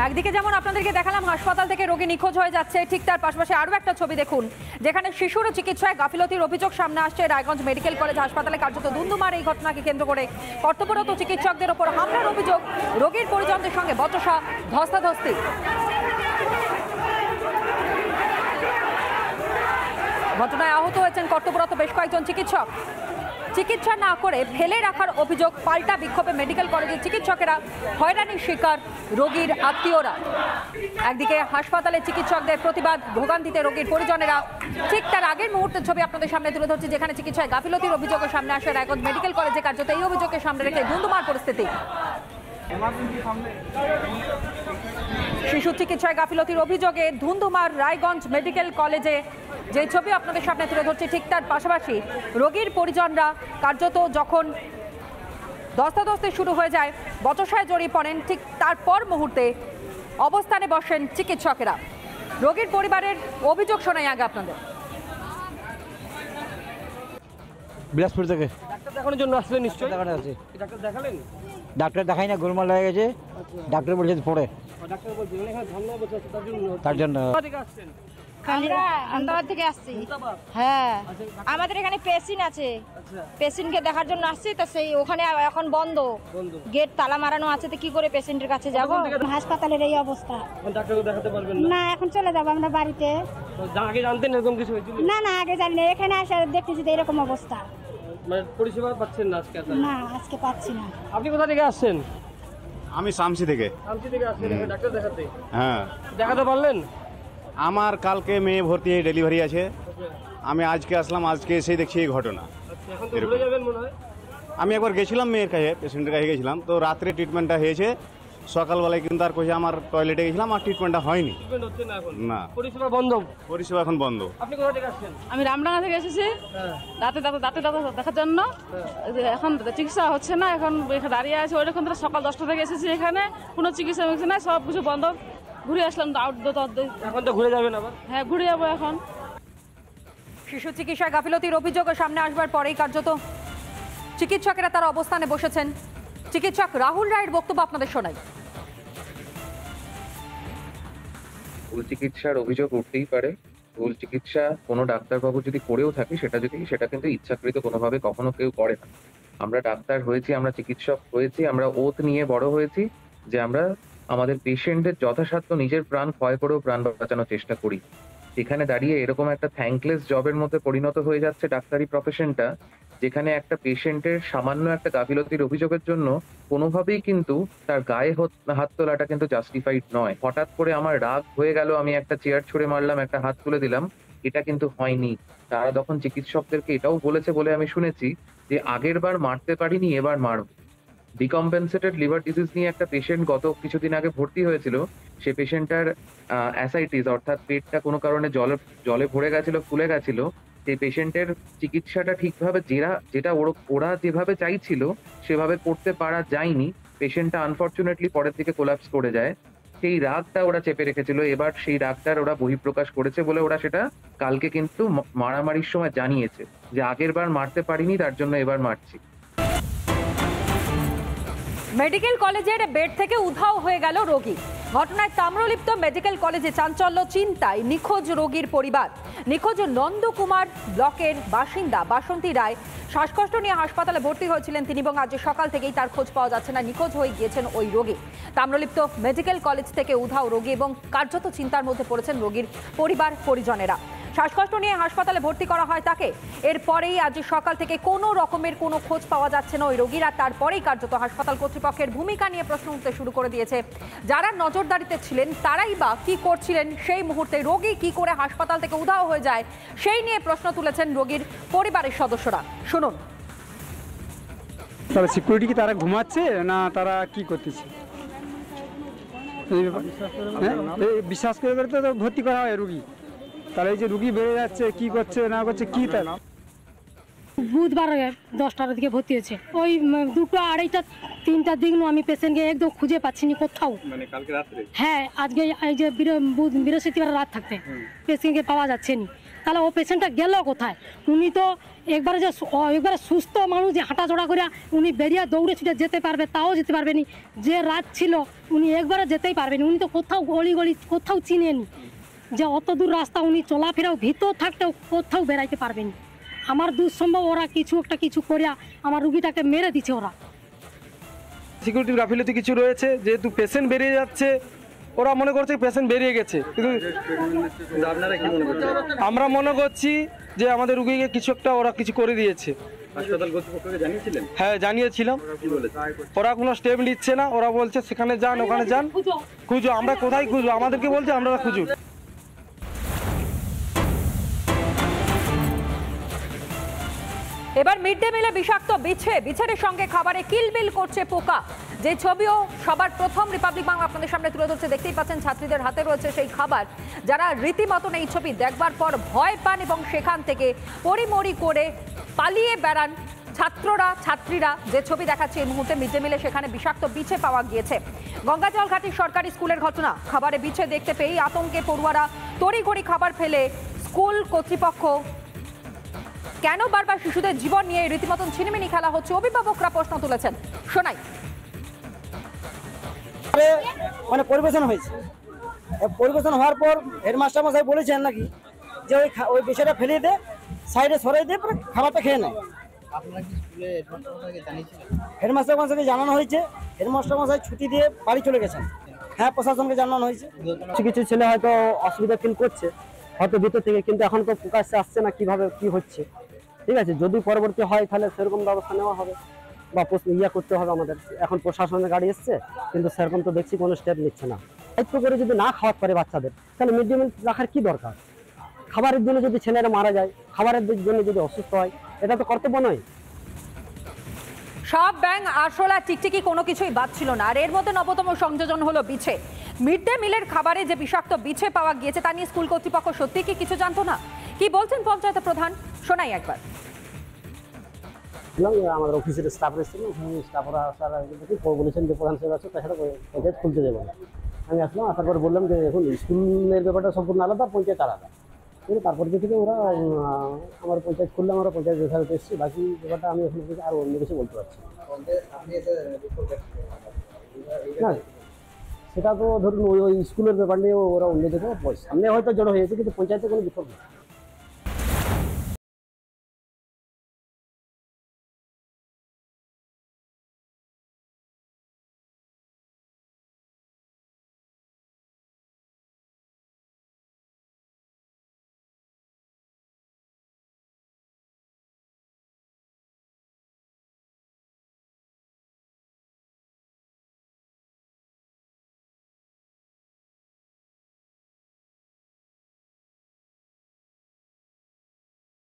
একদিকে যেমন আপনাদেরকে দেখালাম হাসপাতাল থেকে রোগী নিখোঁজ হয়ে যাচ্ছে, ঠিক তার পাশাপাশি আরও একটা ছবি দেখুন যেখানে শিশুর চিকিৎসায় গাফিলতির অভিযোগ সামনে আসছে। রায়গঞ্জ মেডিকেল কলেজ হাসপাতালে কার্যত দুমদুমার এই ঘটনাকে কেন্দ্র করে কর্তব্যরত চিকিৎসকদের ওপর হামলার অভিযোগ, রোগীর পরিজনদের সঙ্গে বচসা, ধস্তাধস্তি। ঘটনায় আহত হয়েছেন কর্তব্যরত বেশ কয়েকজন চিকিৎসক। চিকিৎসা না করে ফেলে রাখার অভিযোগ, পাল্টা বিক্ষোভে মেডিকেল কলেজের চিকিৎসকেরা, হয়রানির শিকার রোগীর আত্মীয়রা। একদিকে হাসপাতালে চিকিৎসকদের প্রতিবাদ, ভোগান্তিতে রোগীর পরিজনেরা। ঠিক তার আগের মুহূর্তের ছবি আপনাদের সামনে তুলে ধরছি যেখানে চিকিৎসায় গাফিলতির অভিযোগের সামনে আসে রায়গঞ্জ মেডিকেল কলেজে। কার্যত এই অভিযোগকে সামনে রেখে ধুন্ধুমার পরিস্থিতি। শিশু চিকিৎসায় গাফিলতির অভিযোগে ধুন্ধুমার রায়গঞ্জ মেডিকেল কলেজে। যে ছবি আপনাদের সামনে তুলে ধরছি ঠিক তার পাশাপাশি রোগীর পরিজনরা কার্যত যখন ধস্তাধস্তি শুরু হয়ে যায়, বচসায় জড়িয়ে পড়েন, ঠিক তারপর মুহূর্তে অবস্থানে বসেন চিকিৎসকেরা। রোগীর পরিবারের অভিযোগ শোনাই আগে আপনাদের। বিলাসপুর থেকে ডাক্তার দেখানোর জন্য আসলেন নিশ্চয়ই? দেখানো আছে। ডাক্তার দেখালেন? ডাক্তার দেখাই না, গোলমাল হয়ে গেছে। ডাক্তার বলছে পড়ে, ডাক্তার বলছেন এখানে ঝামেলা বসে আছে তার জন্য। কোথা থেকে আসছেন? আমরা আহমেদাবাদ থেকে আসছি। হ্যাঁ, আমাদের এখানে পেশেন্ট আছে, পেশেন্টকে দেখার জন্য আসছি। তো সেই ওখানে এখন বন্ধ, গেট তালা মারানো আছে। তো কি করে পেশেন্টের কাছে যাব? হাসপাতালের এই অবস্থা। ডাক্তারকে দেখাতে পারবেন না, এখন চলে যাবো আমরা বাড়িতে। আগে জানতেন এরকম কিছু হয়েছিল? না না, আগে জানি না, এখানে আসে দেখতেছি তো এরকম অবস্থা। মানে পরিষেবা পাচ্ছেন না আজকে? না, আজকে পাচ্ছি না। আপনি কোথা থেকে আসছেন? আমি শামসি থেকে। শামসি থেকে আসছেন এখানে ডাক্তার দেখাতে? হ্যাঁ। দেখাতে পারলেন? আমার কালকে মেয়ে ভর্তি হয়ে ডেলিভারি আছে। আমি আজকে আসলাম, আজকে এসেই দেখছি এই ঘটনা। এখন তো ভুলে যাবেন মনে হয়। আমি একবার গেছিলাম মেয়ের কাছে, পেশেন্টের কাছে গেছিলাম, তো রাত্রে ট্রিটমেন্টটা হয়েছে। সকালবেলায় কিন্তু আর কইছে আমার টয়লেটে গেছিলাম, আর ট্রিটমেন্টটা হয়নি। ট্রিটমেন্ট হচ্ছে না এখন? না, পরিষেবা বন্ধ। পরিষেবা এখন বন্ধ। আপনি কোথা থেকে আসছেন? আমি রামডাঙ্গা থেকে এসেছি দাঁতে দেখার জন্য। এখন চিকিৎসা হচ্ছে না, এখন এখানে দাঁড়িয়ে আছে। ওইরকম সকাল 10টা থেকে এসেছি, এখানে কোনো চিকিৎসা মিকিৎসা নাই, সব কিছু বন্ধ। ঘুরে আসলাম এখন তো ঘুরে যাবেন আবার? হ্যাঁ, ঘুরে যাবো এখন। শিশু চিকিৎসায় গাফিলতির অভিযোগ সামনে আসবার পরেই কার্যত চিকিৎসকেরা তার অবস্থানে বসেছেন। চিকিৎসক রাহুল রায়ের বক্তব্য আপনাদের শোনাই। ভুল চিকিৎসার অভিযোগ উঠতেই পারে। ভুল চিকিৎসা কোনো ডাক্তারবাবু যদি করেও থাকে, সেটা কিন্তু ইচ্ছাকৃত কোনোভাবে কখনো কেউ করে না। আমরা ডাক্তার হয়েছি, আমরা চিকিৎসক হয়েছি, আমরা ওথ নিয়ে বড় হয়েছি যে আমরা আমাদের পেশেন্টের যথাসাধ্য নিজের প্রাণ ক্ষয় করেও প্রাণ বাঁচানোর চেষ্টা করি। এখানে দাঁড়িয়ে এরকম একটা থ্যাঙ্কলেস জবের মধ্যে পরিণত হয়ে যাচ্ছে ডাক্তারি প্রফেশনটা, যেখানে একটা পেশেন্টের সামান্য একটা গাফিলতির অভিযোগের জন্য কোনোভাবেই কিন্তু তার গায়ে হাত তোলাটা কিন্তু জাস্টিফাইড নয়। হঠাৎ করে আমার রাগ হয়ে গেল, আমি একটা চেয়ার ছুঁড়ে মারলাম, একটা হাত তুলে দিলাম, এটা কিন্তু হয়নি। তারা তখন চিকিৎসকদেরকে এটাও বলেছে বলে আমি শুনেছি যে আগের বার মারতে পারিনি, এবার মারব। ডিকম্পেনসেটেড লিভার ডিজিজ নিয়ে একটা পেশেন্ট গত কিছুদিন আগে ভর্তি হয়েছিল। সে পেশেন্টটার অ্যাসাইটিস অর্থাৎ পেটটা কোনো কারণে জলে ভরে গেছিল, ফুলে গেছিল। সেই পেশেন্টের চিকিৎসাটা ঠিকভাবে যেটা ওরা যেভাবে চাইছিল সেভাবে করতে পারা যায়নি। পেশেন্টটা আনফর্চুনেটলি পরের দিকে কোলাপস করে যায়। সেই রাগটা ওরা চেপে রেখেছিল, এবার সেই রাগটার ওরা বহিঃপ্রকাশ করেছে বলে ওরা সেটা কালকে কিন্তু মারামারির সময় জানিয়েছে যে আগের বার মারতে পারিনি, তার জন্য এবার মারছি। মেডিকেল কলেজের বেড থেকে উধাও হয়ে গেল রোগী। ঘটনায় তাম্রলিপ্ত মেডিকেল কলেজে চাঞ্চল্য, চিন্তায় নিখোঁজ রোগীর পরিবার। নিখোঁজ নন্দকুমার ব্লকের বাসিন্দা বাসন্তী রায়। শ্বাসকষ্ট নিয়ে হাসপাতালে ভর্তি হয়েছিলেন তিনি এবং আজ সকাল থেকেই তার খোঁজ পাওয়া যাচ্ছে না। নিখোঁজ হয়ে গিয়েছেন ওই রোগী। তাম্রলিপ্ত মেডিকেল কলেজ থেকে উধাও রোগী এবং কার্যত চিন্তার মধ্যে পড়েছেন রোগীর পরিবার পরিজনেরা। শ্বাসকষ্ট নিয়ে হাসপাতালে ভর্তি করা হয় তাকে। এরপরেই আজ সকাল থেকে কোনো রকমের কোনো খোঁজ পাওয়া যাচ্ছে না ওই রোগীরা। তারপরেই কার্যত হাসপাতাল কর্তৃপক্ষের ভূমিকা নিয়ে প্রশ্ন উঠতে শুরু করে দিয়েছে। যারা নজরদারিতে ছিলেন তারাই বা কি করছিলেন সেই মুহূর্তে? রোগী কি করে হাসপাতাল থেকে উধাও হয়ে যায় সেই নিয়ে প্রশ্ন তুলেছেন রোগীর পরিবারের সদস্যরা। শুনুন। তবে সিকিউরিটি কি তারা ঘুমাচ্ছে না তারা কি করতেছে? বিশ্বাস করে তো ভর্তি করা হয় রুগী। তাহলে এই যে রুগী বেড়ে যাচ্ছে, কি করছে না করছে কি তার? বুধবার 10টার দিকে ভর্তি হয়েছে। ওই 2টা, 2:30, 3টার দিক আমি পেশেন্টকে একদম খুঁজে পাচ্ছি না কোথাও। মানে কালকে রাত্রে? হ্যাঁ, আজকে এই যে বৃহস্পতিবার রাত থাকতে পেশেন্টকে পাওয়া যাচ্ছে না। তাহলে ও পেশেন্টটা গেল কোথায়? উনি তো একবারে সুস্থ মানুষ, যে হাঁটাচড়া করে উনি বেরিয়ে দৌড়ে ছুটে যেতে পারবে, তাও যেতে পারবেনি। যে রাত ছিল উনি একবারে যেতেই পারবেনি। উনি তো কোথাও গলি কোথাও চিনেনি, যে অত দূর রাস্তা উনি চলাফেরাও ভিতর থাকতেও কোথাও বেরাইতে পারবেনি। আমার দুঃসম্ভব ওরা কিছু করিয়া আমার রুগীটাকে মেরে দিচ্ছে ওরা। সিকিউরিটি গাফিলতি কিছু রয়েছে, যেহেতু পেশেন্ট বেরিয়ে যাচ্ছে, ওরা মনে করছে পেশেন্ট বেরিয়ে গেছে, কিন্তু আমরা মনে করছি যে আমাদের রুগীকে কিছু একটা ওরা কিছু করে দিয়েছে। হাসপাতাল কর্তৃপক্ষকে জানিয়েছিলেন? হ্যাঁ, জানিয়েছিলাম। কি বলেছে? ওরা কোনো স্টেপ নিচ্ছে না, ওরা বলছে সেখানে যান, ওখানে যান, খুঁজো। আমরা কোথায় খুঁজবো? আমাদেরকে বলছে আমরা খুঁজুন। এবার মিড ডে মিলে বিষাক্ত বিছের সঙ্গে খাবারে কিলবিল করছে পোকা, যে ছবিও সবার প্রথম রিপাবলিক বাংলা আপনাদের সামনে তুলে ধরছে। দেখতেই পাচ্ছেন ছাত্রীদের হাতে রয়েছে সেই খাবার, যারা রীতিমতন এই ছবি দেখবার পর ভয় পান এবং সেখান থেকে পরিমরি করে পালিয়ে বেড়ান ছাত্রীরা। যে ছবি দেখাচ্ছে এই মুহূর্তে মিড ডে মিলে, সেখানে বিষাক্ত বিছে পাওয়া গিয়েছে। গঙ্গাজল ঘাটি সরকারি স্কুলের ঘটনা, খাবারে বিছে দেখতে পেয়েই আতঙ্কে পড়ুয়ারা তড়িঘড়ি খাবার ফেলে স্কুল কর্তৃপক্ষ। কেন বারবার শিশুদের জীবন নিয়ে রীতিমতন ছিনিমিনি খেলা হচ্ছে, অভিভাবকরা প্রশ্ন তুলেছেন। শোনাই। মানে পরিবেশন হয়েছে, পরিবেশন হওয়ার পর হেডমাস্টার মশাই বলেছেন নাকি যে ওই বিষয়টা ফেলিয়ে দে, সাইডে সরাই দিয়ে পরে খাবারটা খেয়ে নেয়। হেডমাস্টার মশাইকে জানানো হয়েছে, হেডমাস্টার মশাই ছুটি দিয়ে বাড়ি চলে গেছেন। হ্যাঁ, প্রশাসনকে জানানো হয়েছে। কিছু ছেলে হয়তো অসুবিধা ফিল করছে হয়তো ভিতর থেকে, কিন্তু এখন তো প্রকাশ্যে আসছে না কিভাবে কি হচ্ছে। ঠিক আছে, যদি পরবর্তী হয় তাহলে সেরকম ব্যবস্থা নেওয়া হবে বা করতে হবে আমাদের। এখন প্রশাসনের গাড়ি এসছে, কিন্তু সেরকম তো দেখছি কোনো স্টেপ নিচ্ছে না। দায়িত্ব করে যদি না খাওয়াতে পারে বাচ্চাদের, তাহলে মিড ডে মিল রাখার কি দরকার? খাবারের জন্য যদি ছেলেরা মারা যায়, খাবারের জন্য যদি অসুস্থ হয়, এটা তো কর্তব্য নয়। সব ব্যাং আরশোলা টিকটিকি কোনো কিছুই বাদ ছিল না। আর এর মধ্যে নবতম সংযোজন হলো বিছে। মিড ডে মিলের খাবারে যে বিষাক্ত বিছে পাওয়া গিয়েছে তা নিয়ে স্কুল কর্তৃপক্ষ সত্যি কি কিছু জানতো না? কি বলছেন পঞ্চায়েত প্রধান, শোনাই একবার। আমাদের অফিসের স্টাফ এসেছিল, স্টাফরা আসার আগে বলেছেন যে প্রধান সাহেব আছে, তার সাথে পঞ্চায়েত খুলতে দেবো না। আমি আসলাম, আসার পর বললাম যে এখন স্কুলের ব্যাপারটা সম্পূর্ণ আলাদা, পঞ্চায়েত আলাদা। কিন্তু তারপর থেকে ওরা আমার পঞ্চায়েত খুললাম, আমরা পঞ্চায়েত যথাযথ এসেছি। বাকি ব্যাপারটা আমি এখন থেকে আরও অন্য কিছু বলতে পারছি না। সেটা তো ধরুন ওই স্কুলের ব্যাপার নিয়ে ওরা অন্য দিকে সামনে হয়তো জড়ো হয়েছে, কিন্তু পঞ্চায়েতে কোনো বিক্ষোভ নেই।